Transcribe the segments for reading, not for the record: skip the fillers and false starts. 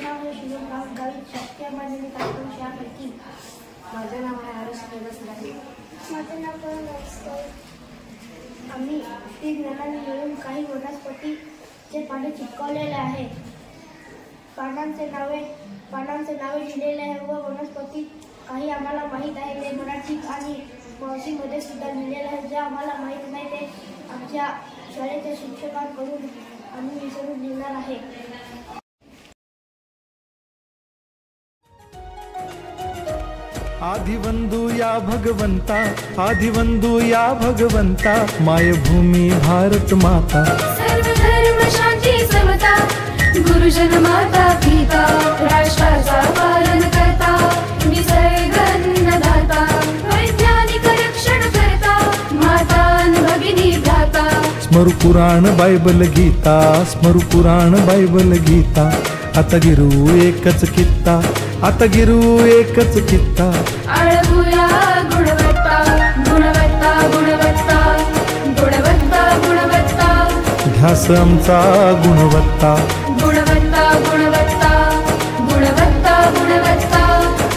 नाव आहे शुभम गावित शासकीय माध्यमिक प्राथमिक शाळा पट्टी। माझे नाव आहे आरुष केदार। माझे नाव करण असते। आम्ही तीन जणांनी मिळून काही वनस्पतीचे पाने चिटकवलेले आहे। पानांचे नावे लिहिलेले आहे व वनस्पती काही आम्हाला माहीत आहे ते मराठीत आणि मावशीमध्ये सुद्धा लिहिलेले आहे। जे आम्हाला माहीत नाही ते आमच्या शाळेच्या शिक्षकांकडून आम्ही विचारून लिहिणार आहे। आदिवंदू या भगवंता, आदिवंदू या भगवंता, मायभूमी भारत माता, सर्व धर्म शांती समता, गुरुजन माता पिता, राष्ट्राचा पालन करता, निसर्ग अन्नदाता, वैज्ञानिक रक्षण करता, माता भगिनी भ्राता। स्मरू पुराण बायबल गीता, स्मरू पुराण बायबल गीता, आता गिरू एकच कित्ता, आता गिरू एकच कित्ता। आळवूया गुणवत्ता गुणवत्ता गुणवत्ता गुणवत्ता गुणवत्ता, ध्यास आमचा गुणवत्ता गुणवत्ता गुणवत्ता गुणवत्ता गुणवत्ता,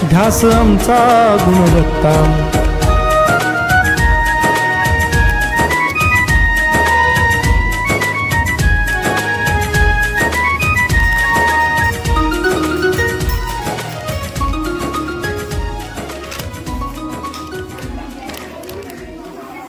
ध्यास आमचा गुणवत्ता।